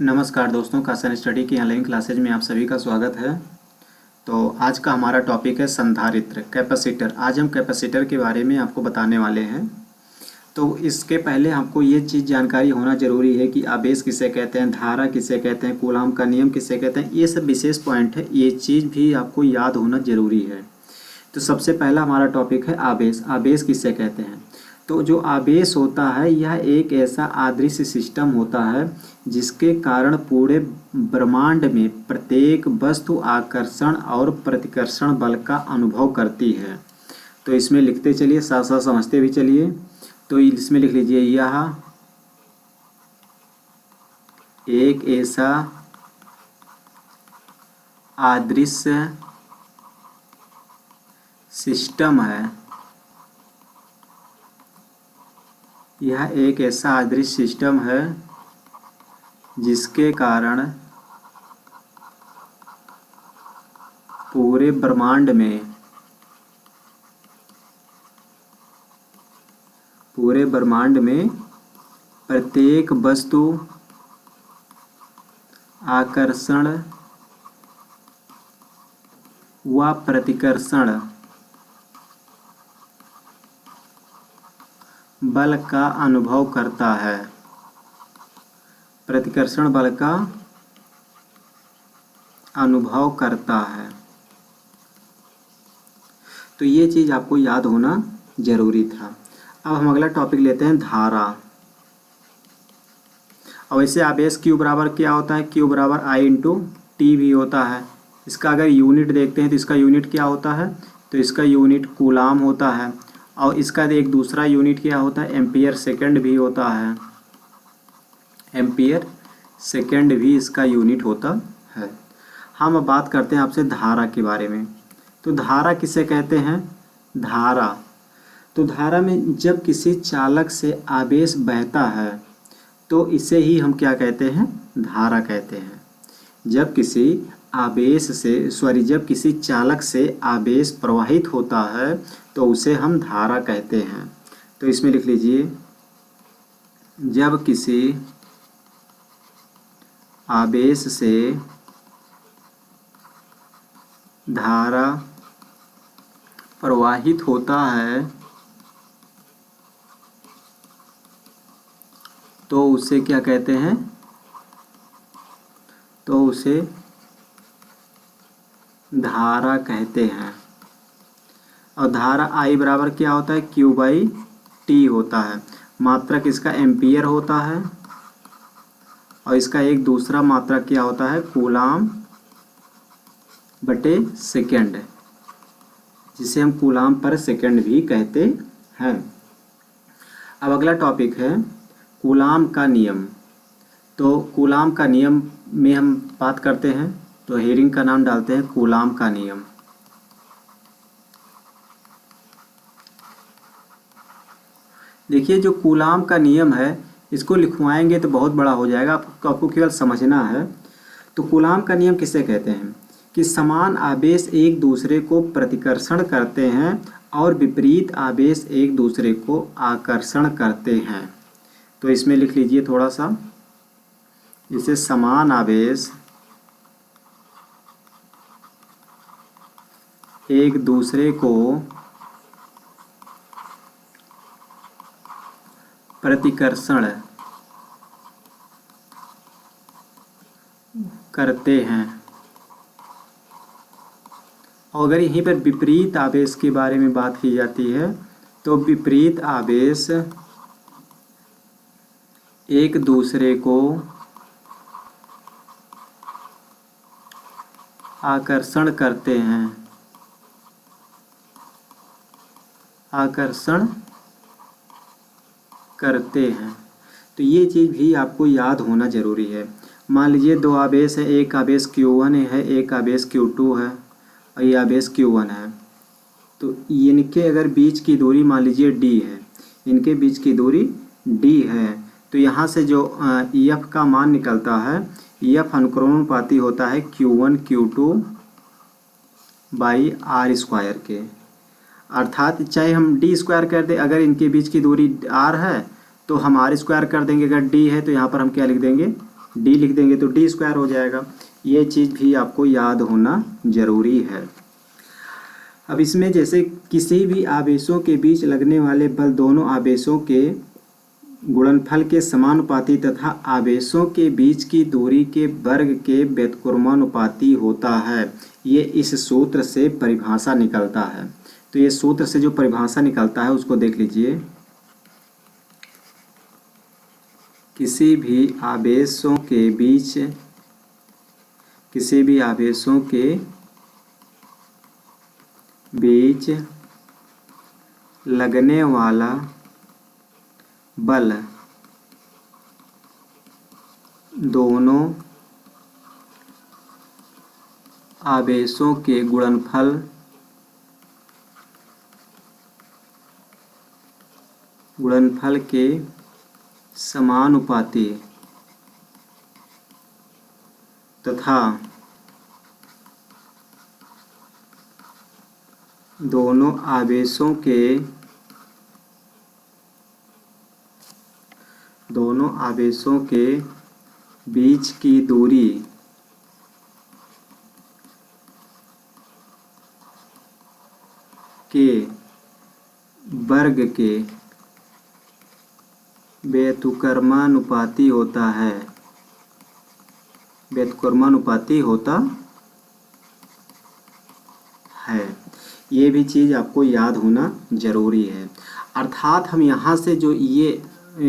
नमस्कार दोस्तों, कासन स्टडी की ऑनलाइन क्लासेज में आप सभी का स्वागत है। तो आज का हमारा टॉपिक है संधारित्र, कैपेसिटर। आज हम कैपेसिटर के बारे में आपको बताने वाले हैं। तो इसके पहले आपको ये चीज़ जानकारी होना ज़रूरी है कि आवेश किसे कहते हैं, धारा किसे कहते हैं, कूलाम का नियम किसे कहते हैं। ये सब विशेष पॉइंट है, ये चीज़ भी आपको याद होना ज़रूरी है। तो सबसे पहला हमारा टॉपिक है आवेश। आवेश किसे कहते हैं? तो जो आवेश होता है यह एक ऐसा अदृश्य सिस्टम होता है जिसके कारण पूरे ब्रह्मांड में प्रत्येक वस्तु आकर्षण और प्रतिकर्षण बल का अनुभव करती है। तो इसमें लिखते चलिए, साथ साथ समझते भी चलिए। तो इसमें लिख लीजिए, यह एक ऐसा अदृश्य सिस्टम है, यह एक ऐसा अदृश्य सिस्टम है जिसके कारण पूरे ब्रह्मांड में प्रत्येक वस्तु आकर्षण व प्रतिकर्षण बल का अनुभव करता है। प्रतिकर्षण बल का अनुभव करता है। तो ये चीज़ आपको याद होना जरूरी था। अब हम अगला टॉपिक लेते हैं, धारा। अब वैसे आवेश Q बराबर क्या होता है? Q बराबर I/T भी होता है। इसका अगर यूनिट देखते हैं तो इसका यूनिट क्या होता है? तो इसका यूनिट कूलाम होता है। और इसका एक दूसरा यूनिट क्या होता है? एम्पियर सेकंड भी होता है। एम्पियर सेकंड भी इसका यूनिट होता है। हम अब बात करते हैं आपसे धारा के बारे में। तो धारा किसे कहते हैं? धारा, तो धारा में जब किसी चालक से आवेश बहता है तो इसे ही हम क्या कहते हैं? धारा कहते हैं। जब किसी चालक से आवेश प्रवाहित होता है तो उसे हम धारा कहते हैं। तो इसमें लिख लीजिए, जब किसी आवेश से धारा प्रवाहित होता है तो उसे क्या कहते हैं? तो उसे धारा कहते हैं। और धारा I बराबर क्या होता है? Q/T होता है। मात्रक इसका एम्पियर होता है और इसका एक दूसरा मात्रक क्या होता है? कूलाम बटे सेकेंड, जिसे हम कूलाम पर सेकेंड भी कहते हैं। अब अगला टॉपिक है कूलाम का नियम। तो कूलाम का नियम में हम बात करते हैं, तो हेडिंग का नाम डालते हैं कूलाम का नियम। देखिए, जो कूलाम का नियम है इसको लिखवाएंगे तो बहुत बड़ा हो जाएगा, आपको केवल समझना है। तो कूलाम का नियम किसे कहते हैं? कि समान आवेश एक दूसरे को प्रतिकर्षण करते हैं और विपरीत आवेश एक दूसरे को आकर्षण करते हैं। तो इसमें लिख लीजिए थोड़ा सा, इसे समान आवेश एक दूसरे को प्रतिकर्षण करते हैं। और अगर यहीं पर विपरीत आवेश के बारे में बात की जाती है तो विपरीत आवेश एक दूसरे को आकर्षण करते हैं। तो ये चीज़ भी आपको याद होना ज़रूरी है। मान लीजिए दो आवेश है, एक आवेश Q1 है, एक आवेश Q2 है और ये आवेश Q1 है। तो इनके अगर बीच की दूरी मान लीजिए D है, इनके बीच की दूरी D है, तो यहाँ से जो EF का मान निकलता है, EF अनुक्रमानुपाती होता है Q1 Q2 बाई R² के। अर्थात चाहे हम डी स्क्वायर कर दें, अगर इनके बीच की दूरी r है तो हम r² कर देंगे, अगर d है तो यहाँ पर हम क्या लिख देंगे डी लिख देंगे तो डी स्क्वायर हो जाएगा। ये चीज़ भी आपको याद होना ज़रूरी है। अब इसमें जैसे किसी भी आवेशों के बीच लगने वाले बल दोनों आवेशों के गुणनफल के समानुपाती तथा आवेशों के बीच की दूरी के वर्ग के व्युत्क्रमानुपाती होता है। ये इस सूत्र से परिभाषा निकलता है। तो ये सूत्र से जो परिभाषा निकलता है उसको देख लीजिए। किसी भी आवेशों के बीच लगने वाला बल दोनों आवेशों के गुणनफल के समानुपाती तथा दोनों आवेशों के बीच की दूरी के वर्ग के व्युत्क्रमानुपाती होता है। ये भी चीज़ आपको याद होना ज़रूरी है। अर्थात हम यहाँ से जो ये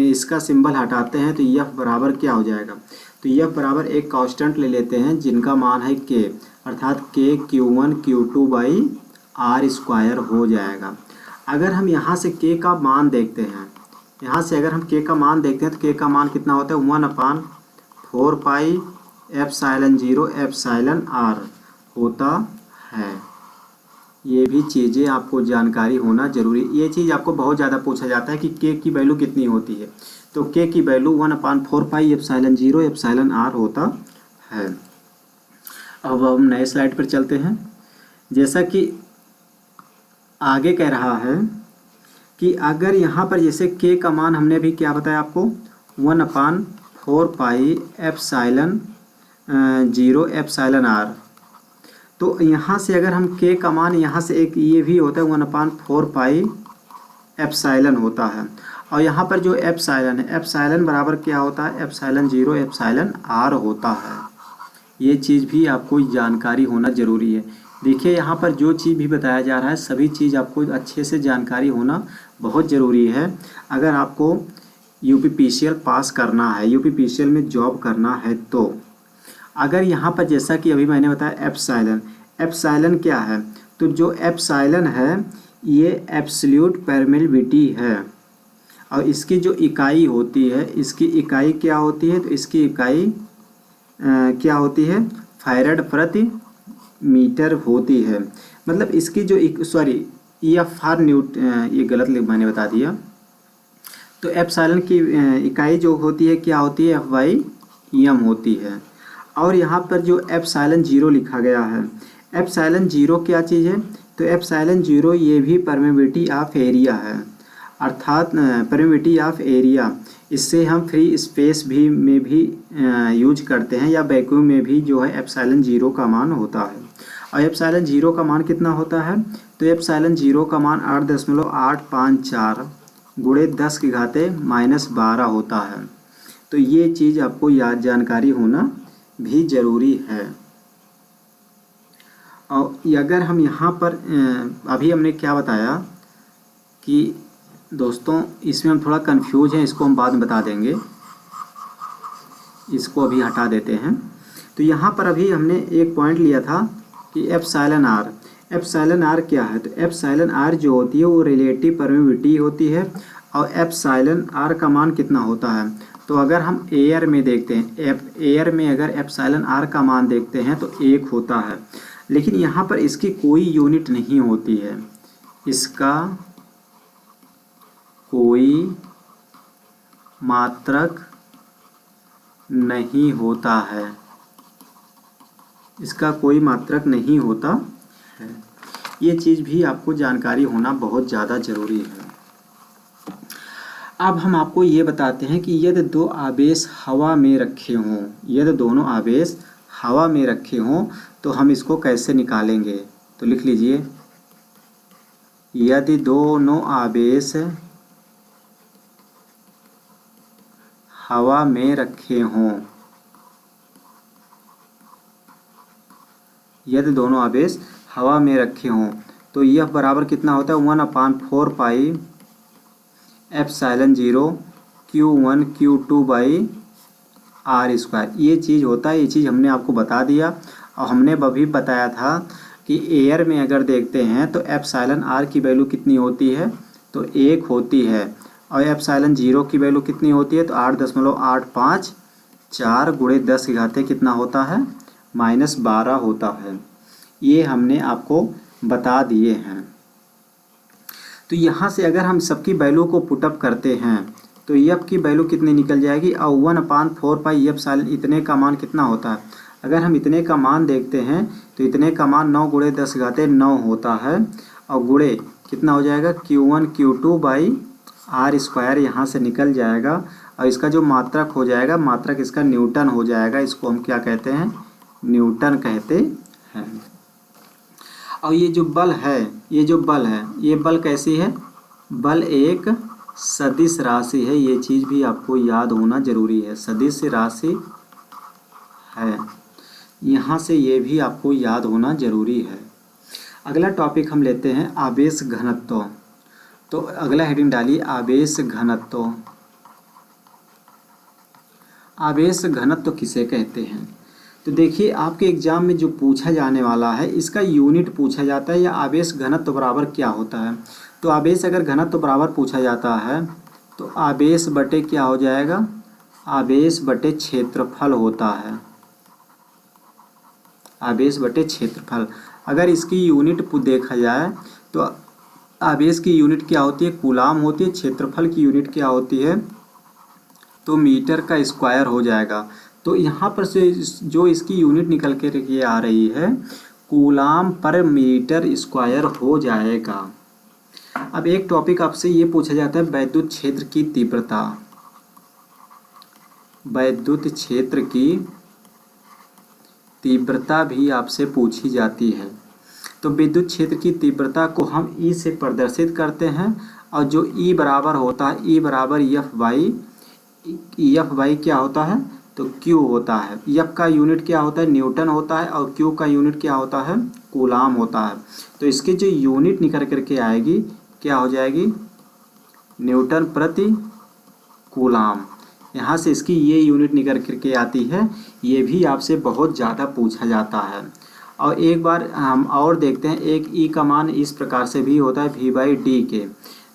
इसका सिंबल हटाते हैं तो यह बराबर क्या हो जाएगा, तो यह बराबर एक कांस्टेंट ले लेते हैं जिनका मान है के, अर्थात के Q1 Q2 by r square हो जाएगा। अगर हम यहाँ से के का मान देखते हैं, यहाँ से अगर हम के का मान देखते हैं तो के का मान कितना होता है 1/4 पाई एप्सिलॉन 0 एप्सिलॉन आर होता है। ये भी चीज़ें आपको जानकारी होना जरूरी। ये चीज़ आपको बहुत ज़्यादा पूछा जाता है कि के की वैल्यू कितनी होती है, तो के की value 1/4 pi epsilon 0 epsilon r होता है। अब हम नए स्लाइड पर चलते हैं। जैसा कि आगे कह रहा है कि अगर यहाँ पर जैसे के का मान हमने भी क्या बताया आपको 1/4 पाई एप्सिलॉन 0 एप्सिलॉन आर, तो यहाँ से अगर हम के का मान यहाँ से एक ये भी होता है 1/4 पाई एप्सिलॉन होता है, और यहाँ पर जो एप्सिलॉन है एप्सिलॉन बराबर क्या होता है एप्सिलॉन 0 एप्सिलॉन आर होता है। ये चीज़ भी आपको जानकारी होना ज़रूरी है। देखिए यहाँ पर जो चीज़ भी बताया जा रहा है सभी चीज़ आपको अच्छे से जानकारी होना बहुत ज़रूरी है। अगर आपको यूपीपीसीएल पास करना है, यूपीपीसीएल में जॉब करना है, तो अगर यहाँ पर जैसा कि अभी मैंने बताया एप्सिलॉन क्या है, तो जो एप्सिलॉन है ये एब्सोल्यूट परमिटिविटी है, और इसकी जो इकाई होती है, इसकी इकाई क्या होती है, तो इसकी इकाई क्या होती है फैराड प्रति मीटर होती है। मतलब इसकी जो ये गलत मैंने बता दिया। तो एप्सिलॉन की इकाई जो होती है क्या होती है F/m होती है। और यहाँ पर जो एप्सिलॉन 0 लिखा गया है, एप्सिलॉन 0 क्या चीज़ है, तो एप्सिलॉन 0 ये भी परमिटिविटी ऑफ एरिया है, अर्थात परमिटिविटी ऑफ एरिया। इससे हम फ्री स्पेस में भी यूज करते हैं, या वैक्यूम में भी जो है एप्सिलॉन 0 का मान होता है। और एप्सिलॉन 0 का मान कितना होता है, तो एप्सिलॉन 0 का मान 8.854 गुणे 10 की घाते -12 होता है। तो ये चीज़ आपको याद जानकारी होना भी ज़रूरी है। और अगर हम यहाँ पर अभी हमने क्या बताया कि दोस्तों इसमें हम थोड़ा कंफ्यूज हैं, इसको हम बाद में बता देंगे, इसको अभी हटा देते हैं। तो यहाँ पर अभी हमने एक पॉइंट लिया था कि एप्सिलॉन आर क्या है, तो एप्सिलॉन आर जो होती है वो रिलेटिव परमिटिविटी होती है, और एप्सिलॉन आर का मान कितना होता है, तो अगर हम एयर में देखते हैं, एयर में अगर एप्सिलॉन आर का मान देखते हैं तो 1 होता है। लेकिन यहाँ पर इसकी कोई यूनिट नहीं होती है, इसका कोई मात्रक नहीं होता है, इसका कोई मात्रक नहीं होता है। ये चीज़ भी आपको जानकारी होना बहुत ज़्यादा ज़रूरी है। अब हम आपको ये बताते हैं कि यदि दो आवेश हवा में रखे हों, यदि दोनों आवेश हवा में रखे हों तो हम इसको कैसे निकालेंगे। तो लिख लीजिए, यदि दोनों आवेश हवा में रखे हों, यदि दोनों आवेश हवा में रखे हों तो यह बराबर कितना होता है 1/4 pi epsilon 0 Q1 Q2 by r square. ये चीज़ होता है, ये चीज़ हमने आपको बता दिया। और हमने अभी बताया था कि एयर में अगर देखते हैं तो एप्सिलॉन आर की वैल्यू कितनी होती है, तो 1 होती है। और एप्सिलॉन 0 की वैल्यू कितनी होती है, तो 8.854 गुणे 10 की घात कितना होता है, -12 होता है। ये हमने आपको बता दिए हैं। तो यहाँ से अगर हम सबकी वैल्यू को पुटअप करते हैं तो एफ की वैल्यू कितनी निकल जाएगी, और 1/4 पाई एप्सिलॉन इतने का मान कितना होता है। अगर हम इतने का मान देखते हैं तो इतने का मान 9 गुणे 10 की घात 9 होता है, और गुणे कितना हो जाएगा Q1 Q2 by r square यहाँ से निकल जाएगा। और इसका जो मात्रक हो जाएगा, मात्रक इसका न्यूटन हो जाएगा। इसको हम क्या कहते हैं, न्यूटन कहते हैं। और ये जो बल है, ये बल कैसी है, बल एक सदिश राशि है। ये चीज़ भी आपको याद होना जरूरी है, सदिश राशि है। यहाँ से ये भी आपको याद होना जरूरी है। अगला टॉपिक हम लेते हैं आवेश घनत्व। तो अगला हेडिंग डालिए आवेश घनत्व। आवेश घनत्व किसे कहते हैं। तो देखिए आपके एग्जाम में जो पूछा जाने वाला है इसका यूनिट पूछा जाता है, या आवेश घनत्व बराबर क्या होता है। तो आवेश अगर घनत्व बराबर पूछा जाता है तो आवेश बटे क्या हो जाएगा, आवेश बटे क्षेत्रफल होता है, आवेश बटे क्षेत्रफल। अगर इसकी यूनिट देखा जाए तो आवेश की यूनिट क्या होती है, कूलाम होती है। क्षेत्रफल की यूनिट क्या होती है, तो मीटर का स्क्वायर हो जाएगा। तो यहाँ पर से जो इसकी यूनिट निकल के ये आ रही है, कूलाम पर मीटर स्क्वायर हो जाएगा। अब एक टॉपिक आपसे ये पूछा जाता है वैद्युत क्षेत्र की तीव्रता। वैद्युत क्षेत्र की तीव्रता भी आपसे पूछी जाती है। तो विद्युत क्षेत्र की तीव्रता को हम E से प्रदर्शित करते हैं, और जो E बराबर होता है, E बराबर एफ बाई क्या होता है, तो Q होता है। एफ का यूनिट क्या होता है, न्यूटन होता है, और Q का यूनिट क्या होता है, कूलाम होता है। तो इसकी जो यूनिट निकल करके आएगी क्या हो जाएगी, न्यूटन प्रति कूलाम। यहाँ से इसकी ये यूनिट निकल करके आती है। ये भी आपसे बहुत ज़्यादा पूछा जाता है। और एक बार हम और देखते हैं, एक E का मान इस प्रकार से भी होता है V/D के।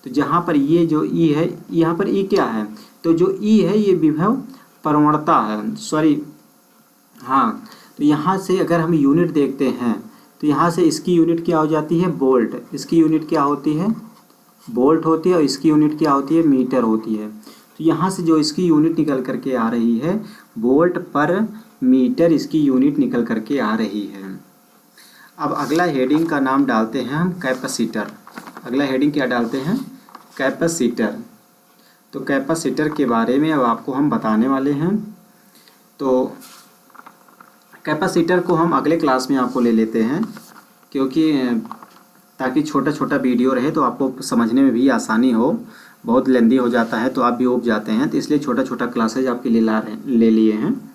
तो जहाँ पर ये जो E है, यहाँ पर E क्या है, तो जो E है ये विभव प्रवणता है, सॉरी हाँ। तो यहाँ से अगर हम यूनिट देखते हैं तो यहाँ से इसकी यूनिट क्या हो जाती है, वोल्ट। इसकी यूनिट क्या होती है, वोल्ट होती है, और इसकी यूनिट क्या होती है, मीटर होती है। तो यहाँ से जो इसकी यूनिट निकल करके आ रही है, वोल्ट पर मीटर इसकी यूनिट निकल करके आ रही है। अब अगला हेडिंग का नाम डालते हैं हम कैपेसिटर। अगला हेडिंग क्या डालते हैं, कैपेसिटर। तो कैपेसिटर के बारे में अब आपको हम बताने वाले हैं। तो कैपेसिटर को हम अगले क्लास में आपको ले लेते हैं, क्योंकि ताकि छोटा छोटा वीडियो रहे तो आपको समझने में भी आसानी हो। बहुत लेंदी हो जाता है तो आप भी ऊब जाते हैं, तो इसलिए छोटा छोटा क्लासेज आपके लिए ले लिए हैं।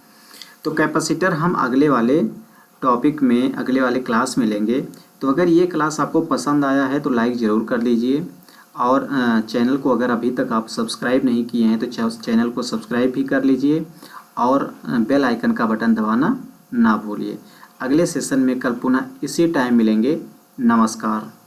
तो कैपेसिटर हम अगले वाले टॉपिक में, अगले वाले क्लास में लेंगे। तो अगर ये क्लास आपको पसंद आया है तो लाइक ज़रूर कर दीजिए, और चैनल को अगर अभी तक आप सब्सक्राइब नहीं किए हैं तो चैनल को सब्सक्राइब भी कर लीजिए, और बेल आइकन का बटन दबाना ना भूलिए। अगले सेशन में कल पुनः इसी टाइम मिलेंगे। नमस्कार।